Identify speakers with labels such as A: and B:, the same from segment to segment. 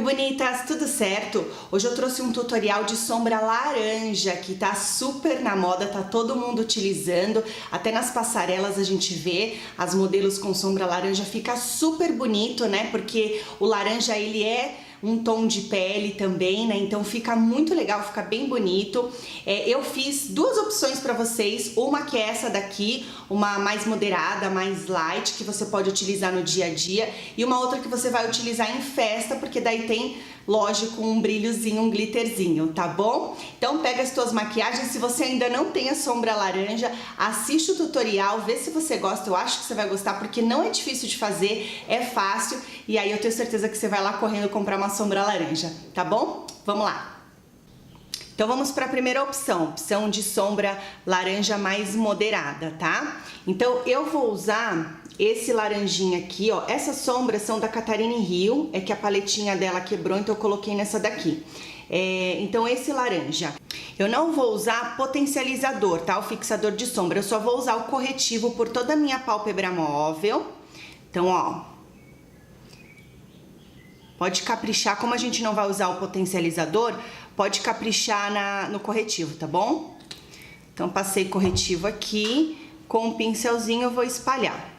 A: bonitas, tudo certo? Hoje eu trouxe um tutorial de sombra laranja que tá super na moda, tá todo mundo utilizando, até nas passarelas a gente vê as modelos com sombra laranja, fica super bonito, né? Porque o laranja ele é um tom de pele também, né? Então fica muito legal, fica bem bonito. Eu fiz duas opções para vocês, uma que é essa daqui, uma mais moderada, mais light, que você pode utilizar no dia a dia, e uma outra que você vai utilizar em festa, porque daí tem, lógico, um brilhozinho, um glitterzinho, tá bom? Então pega as tuas maquiagens, se você ainda não tem a sombra laranja, assiste o tutorial, vê se você gosta, eu acho que você vai gostar, porque não é difícil de fazer, é fácil, e aí eu tenho certeza que você vai lá correndo comprar uma sombra laranja, tá bom? Vamos lá! Então vamos para a primeira opção de sombra laranja mais moderada, tá? Então eu vou usar esse laranjinha aqui, ó. Essas sombras são da Catarine Hill, é que a paletinha dela quebrou, então eu coloquei nessa daqui. Então esse laranja. Eu não vou usar potencializador, tá? O fixador de sombra, eu só vou usar o corretivo por toda a minha pálpebra móvel. Então, ó. Pode caprichar, como a gente não vai usar o potencializador, pode caprichar no corretivo, tá bom? Então, passei corretivo aqui, com um pincelzinho eu vou espalhar.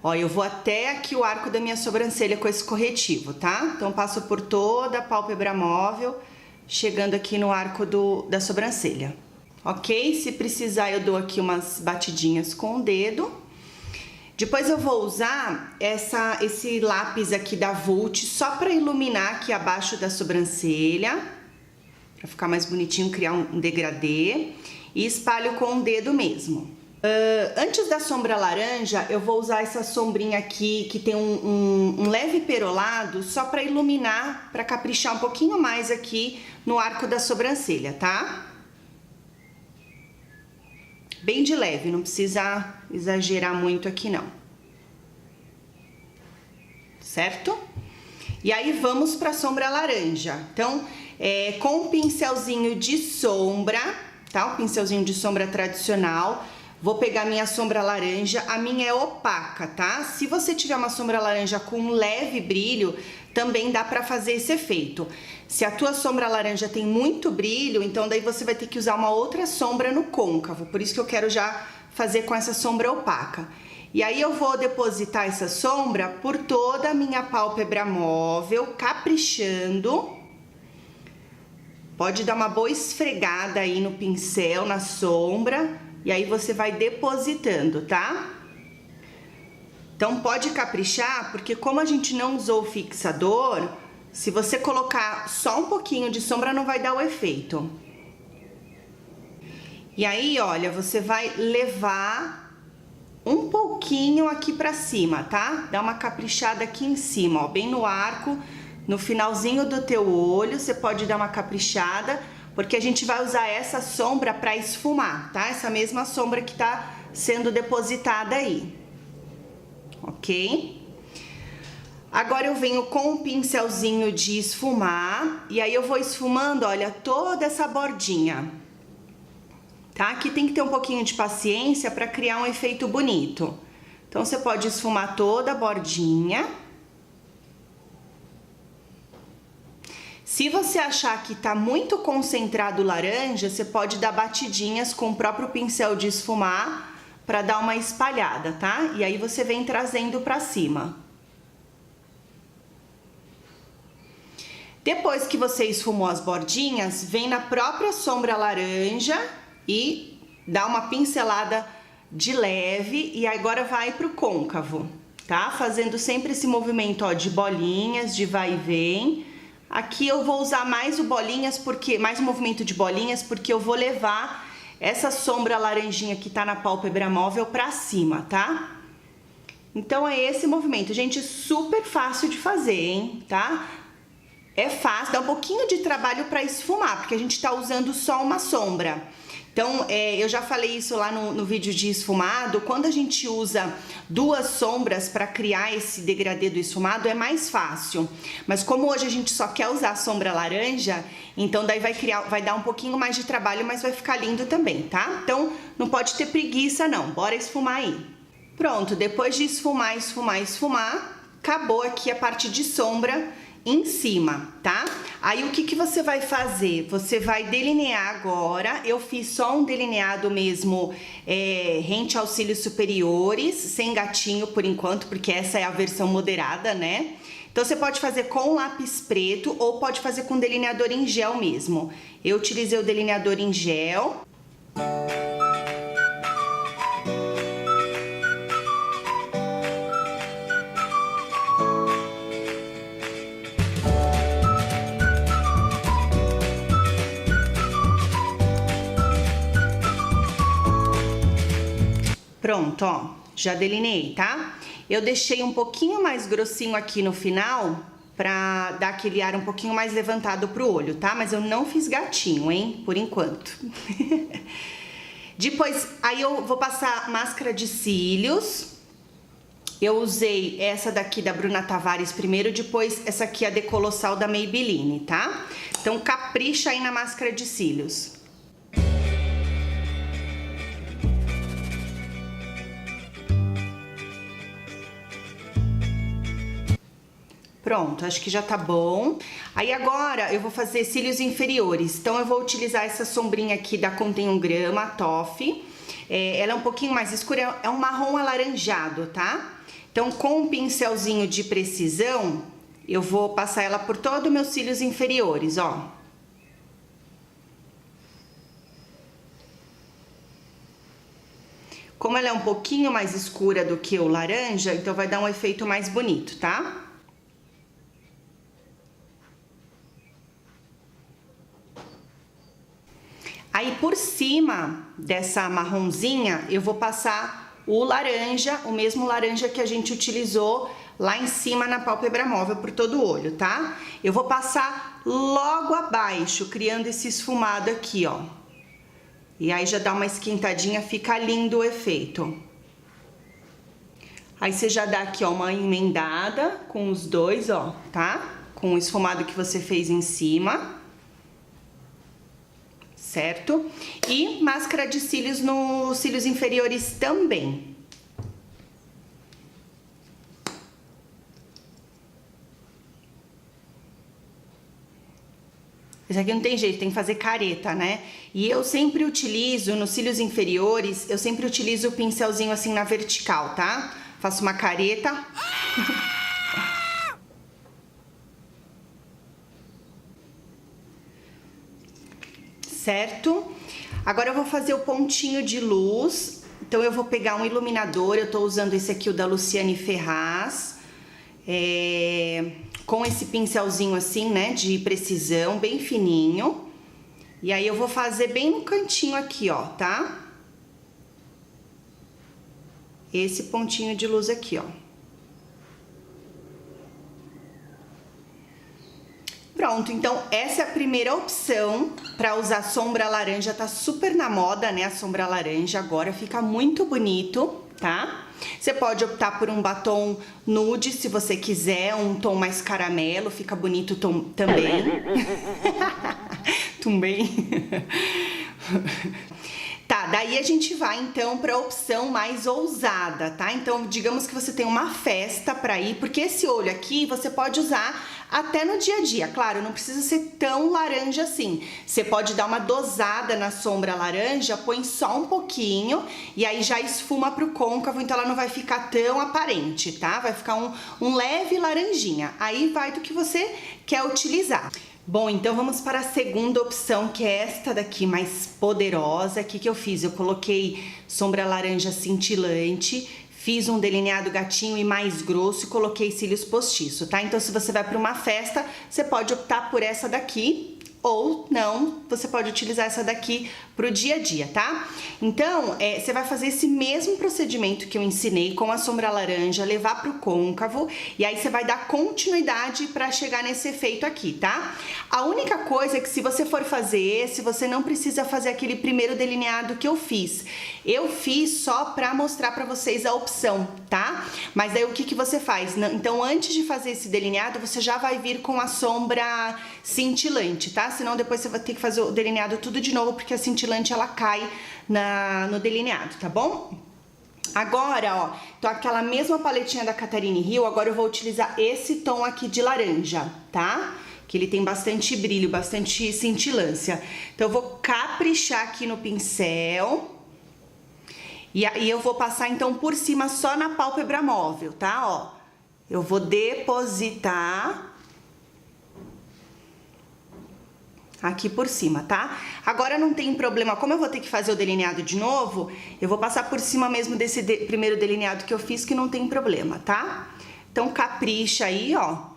A: Ó, eu vou até aqui o arco da minha sobrancelha com esse corretivo, tá? Então, passo por toda a pálpebra móvel, chegando aqui no arco da sobrancelha. Ok? Se precisar, eu dou aqui umas batidinhas com o dedo. Depois eu vou usar esse lápis aqui da Vult só para iluminar aqui abaixo da sobrancelha, para ficar mais bonitinho, criar um degradê, e espalho com o dedo mesmo. Antes da sombra laranja, eu vou usar essa sombrinha aqui que tem um leve perolado só para iluminar, para caprichar um pouquinho mais aqui no arco da sobrancelha, tá? Bem de leve, não precisa exagerar muito aqui não. Certo? E aí vamos para a sombra laranja. Então, com um pincelzinho de sombra, tá? O pincelzinho de sombra tradicional. Vou pegar minha sombra laranja, a minha é opaca, tá? Se você tiver uma sombra laranja com um leve brilho, também dá pra fazer esse efeito. Se a tua sombra laranja tem muito brilho, então daí você vai ter que usar uma outra sombra no côncavo, por isso que eu quero já fazer com essa sombra opaca. E aí eu vou depositar essa sombra por toda a minha pálpebra móvel, caprichando. Pode dar uma boa esfregada aí no pincel, na sombra, e aí você vai depositando, tá? Então pode caprichar, porque como a gente não usou o fixador, se você colocar só um pouquinho de sombra não vai dar o efeito. E aí, olha, você vai levar um pouquinho aqui pra cima, tá? Dá uma caprichada aqui em cima, ó, bem no arco, no finalzinho do teu olho, você pode dar uma caprichada, porque a gente vai usar essa sombra pra esfumar, tá? Essa mesma sombra que tá sendo depositada aí. Ok? Agora eu venho com um pincelzinho de esfumar, e aí eu vou esfumando, olha, toda essa bordinha, tá? Aqui tem que ter um pouquinho de paciência para criar um efeito bonito. Então, você pode esfumar toda a bordinha. Se você achar que tá muito concentrado o laranja, você pode dar batidinhas com o próprio pincel de esfumar para dar uma espalhada, tá? E aí você vem trazendo para cima. Depois que você esfumou as bordinhas, vem na própria sombra laranja e dá uma pincelada de leve e agora vai pro côncavo, tá? Fazendo sempre esse movimento, ó, de bolinhas, de vai e vem. Aqui eu vou usar mais o movimento de bolinhas, porque eu vou levar essa sombra laranjinha que tá na pálpebra móvel pra cima, tá? Então é esse movimento, gente, super fácil de fazer, hein, tá? É fácil, dá um pouquinho de trabalho pra esfumar, porque a gente tá usando só uma sombra. Então, eu já falei isso lá no vídeo de esfumado, quando a gente usa duas sombras para criar esse degradê do esfumado é mais fácil. Mas como hoje a gente só quer usar a sombra laranja, então daí vai dar um pouquinho mais de trabalho, mas vai ficar lindo também, tá? Então, não pode ter preguiça não, bora esfumar aí. Pronto, depois de esfumar, acabou aqui a parte de sombra. em cima, tá? Aí o que que você vai fazer? Você vai delinear agora. Eu fiz só um delineado mesmo rente aos cílios superiores, sem gatinho por enquanto, porque essa é a versão moderada, né? Então você pode fazer com lápis preto ou pode fazer com delineador em gel mesmo. Eu utilizei o delineador em gel. Pronto, ó, já delineei, tá? Eu deixei um pouquinho mais grossinho aqui no final pra dar aquele ar um pouquinho mais levantado pro olho, tá? Mas eu não fiz gatinho, hein? Por enquanto. Depois, aí eu vou passar máscara de cílios. Eu usei essa daqui da Bruna Tavares primeiro, depois essa aqui a Decolossal da Maybelline, tá? Então capricha aí na máscara de cílios. Pronto, acho que já tá bom. Aí agora eu vou fazer cílios inferiores. Então eu vou utilizar essa sombrinha aqui da Contém 1 grama, Toffee. Ela é um pouquinho mais escura, é um marrom alaranjado, tá? Então com um pincelzinho de precisão, eu vou passar ela por todos os meus cílios inferiores, ó. Como ela é um pouquinho mais escura do que o laranja, então vai dar um efeito mais bonito, tá? Aí por cima dessa marronzinha, eu vou passar o laranja, o mesmo laranja que a gente utilizou lá em cima na pálpebra móvel por todo o olho, tá? Eu vou passar logo abaixo, criando esse esfumado aqui, ó. E aí já dá uma esquentadinha, fica lindo o efeito. Aí você já dá aqui, ó, uma emendada com os dois, ó, tá? Com o esfumado que você fez em cima. Certo? E máscara de cílios nos cílios inferiores também. Isso aqui não tem jeito, tem que fazer careta, né? E eu sempre utilizo, nos cílios inferiores, eu sempre utilizo o pincelzinho assim na vertical, tá? Faço uma careta. Certo? Agora eu vou fazer o pontinho de luz. Então eu vou pegar um iluminador, eu tô usando esse aqui, o da Luciane Ferraz, com esse pincelzinho assim, né, de precisão, bem fininho. E aí eu vou fazer bem no cantinho aqui, ó, tá? Esse pontinho de luz aqui, ó. Pronto, então essa é a primeira opção para usar sombra laranja, tá super na moda, né, a sombra laranja agora, fica muito bonito, tá? Você pode optar por um batom nude, se você quiser, um tom mais caramelo, fica bonito também. Também. Tá, daí a gente vai então para a opção mais ousada, tá? Então, digamos que você tem uma festa para ir, porque esse olho aqui você pode usar até no dia a dia. Claro, não precisa ser tão laranja assim. Você pode dar uma dosada na sombra laranja, põe só um pouquinho e aí já esfuma pro côncavo, então ela não vai ficar tão aparente, tá? Vai ficar um leve laranjinha. Aí vai do que você quer utilizar. Bom, então vamos para a segunda opção, que é esta daqui, mais poderosa. O que eu fiz? Eu coloquei sombra laranja cintilante, fiz um delineado gatinho e mais grosso e coloquei cílios postiço, tá? Então, se você vai para uma festa, você pode optar por essa daqui, ou não, você pode utilizar essa daqui pro dia a dia, tá? Então, você vai fazer esse mesmo procedimento que eu ensinei com a sombra laranja, levar pro côncavo, e aí você vai dar continuidade pra chegar nesse efeito aqui, tá? A única coisa é que se você for fazer esse, você não precisa fazer aquele primeiro delineado que eu fiz. Eu fiz só pra mostrar pra vocês a opção, tá? Mas daí o que você faz? Então, antes de fazer esse delineado, você já vai vir com a sombra cintilante, tá? Senão depois você vai ter que fazer o delineado tudo de novo, porque a cintilante ela cai no delineado, tá bom? Agora, ó, então aquela mesma paletinha da Catherine Hill, agora eu vou utilizar esse tom aqui de laranja, tá? Que ele tem bastante brilho, bastante cintilância. Então eu vou caprichar aqui no pincel. E aí eu vou passar então por cima só na pálpebra móvel, tá? Ó, eu vou depositar aqui por cima, tá? Agora não tem problema, como eu vou ter que fazer o delineado de novo, eu vou passar por cima mesmo desse primeiro delineado que eu fiz, que não tem problema, tá? Então capricha aí, ó.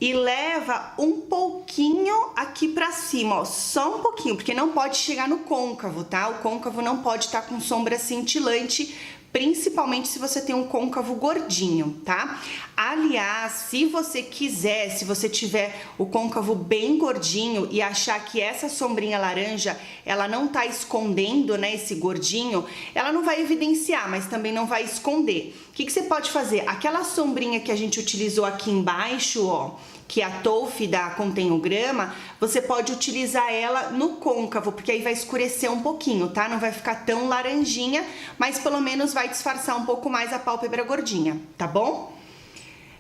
A: E leva um pouquinho aqui pra cima, ó, só um pouquinho, porque não pode chegar no côncavo, tá? O côncavo não pode estar com sombra cintilante, principalmente se você tem um côncavo gordinho, tá? Aliás, se você quiser, se você tiver o côncavo bem gordinho e achar que essa sombrinha laranja, ela não tá escondendo, né, esse gordinho, ela não vai evidenciar, mas também não vai esconder. O que você pode fazer? Aquela sombrinha que a gente utilizou aqui embaixo, ó, que é a Tolf da Contém o Grama, você pode utilizar ela no côncavo, porque aí vai escurecer um pouquinho, tá? Não vai ficar tão laranjinha, mas pelo menos vai disfarçar um pouco mais a pálpebra gordinha, tá bom?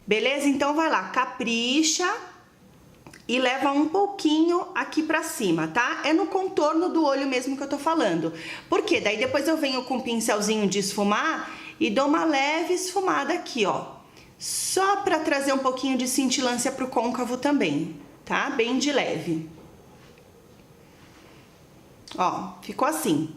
A: Beleza? Então vai lá, capricha e leva um pouquinho aqui pra cima, tá? É no contorno do olho mesmo que eu tô falando. Por quê? Daí depois eu venho com o pincelzinho de esfumar e dou uma leve esfumada aqui, ó. Só pra trazer um pouquinho de cintilância pro côncavo também, tá? Bem de leve. Ó, ficou assim.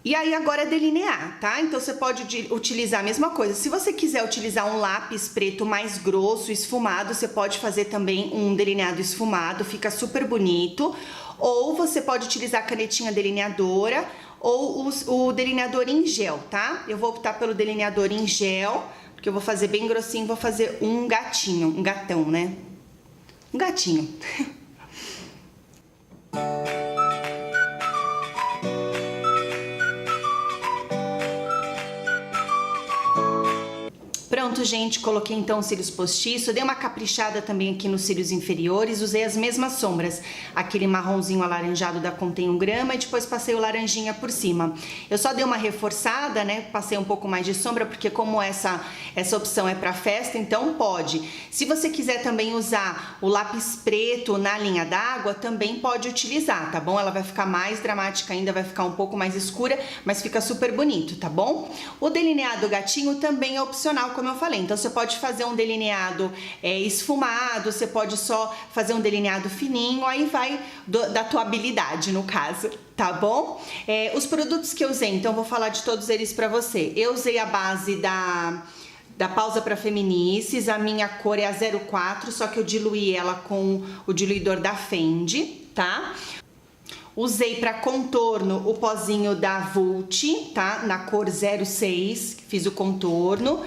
A: E aí agora é delinear, tá? Então você pode utilizar a mesma coisa. Se você quiser utilizar um lápis preto mais grosso, esfumado, você pode fazer também um delineado esfumado, fica super bonito. Ou você pode utilizar a canetinha delineadora ou o delineador em gel, tá? Eu vou optar pelo delineador em gel, porque eu vou fazer bem grossinho, vou fazer um gatinho, um gatão, né? Um gatinho. Pronto, gente, coloquei então os cílios postiços, dei uma caprichada também aqui nos cílios inferiores, usei as mesmas sombras, aquele marronzinho alaranjado da Contém o Grama e depois passei o laranjinha por cima. Eu só dei uma reforçada, né, passei um pouco mais de sombra, porque como essa opção é pra festa, então pode. Se você quiser também usar o lápis preto na linha d'água, também pode utilizar, tá bom? Ela vai ficar mais dramática ainda, vai ficar um pouco mais escura, mas fica super bonito, tá bom? O delineado gatinho também é opcional, como eu falei, então você pode fazer um delineado esfumado, você pode só fazer um delineado fininho, aí vai da tua habilidade no caso, tá bom? Os produtos que eu usei, então eu vou falar de todos eles pra você. Eu usei a base da Pausa pra Feminices, a minha cor é a 04, só que eu diluí ela com o diluidor da Fendi, tá? Usei para contorno o pozinho da Vult, tá? Na cor 06, fiz o contorno.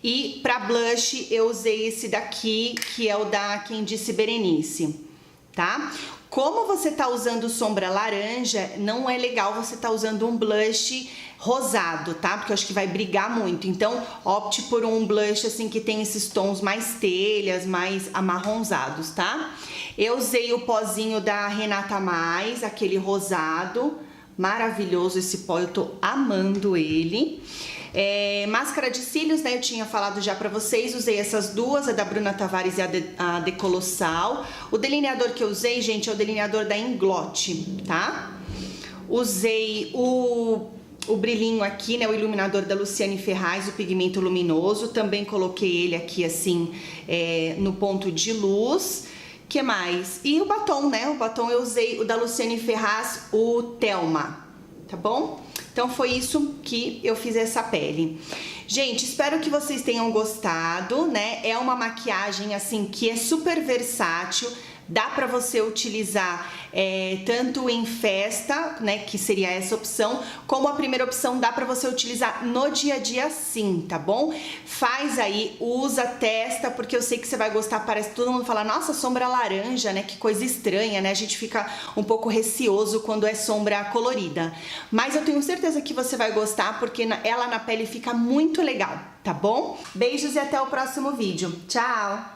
A: E para blush eu usei esse daqui, que é o da Quem Disse Berenice, tá? Como você tá usando sombra laranja, não é legal você tá usando um blush rosado, tá? Porque eu acho que vai brigar muito. Então, opte por um blush assim que tem esses tons mais telhas, mais amarronzados, tá? Eu usei o pozinho da Renata Mais, aquele rosado, maravilhoso esse pó, eu tô amando ele. Máscara de cílios, né, eu tinha falado já pra vocês, usei essas duas, a da Bruna Tavares e a Decolossal. O delineador que eu usei, gente, é o delineador da Inglot, tá? Usei o brilhinho aqui, né, o iluminador da Luciane Ferraz, o pigmento luminoso, também coloquei ele aqui assim, no ponto de luz. Que mais? E o batom, né, o batom eu usei o da Luciane Ferraz, o Thelma, tá bom? Então foi isso que eu fiz essa pele. Gente, espero que vocês tenham gostado, né? É uma maquiagem assim que é super versátil. Dá pra você utilizar tanto em festa, né, que seria essa opção, como a primeira opção dá pra você utilizar no dia a dia sim, tá bom? Faz aí, usa, testa, porque eu sei que você vai gostar, parece que todo mundo fala, nossa, sombra laranja, né, que coisa estranha, né? A gente fica um pouco receoso quando é sombra colorida. Mas eu tenho certeza que você vai gostar, porque ela na pele fica muito legal, tá bom? Beijos e até o próximo vídeo. Tchau!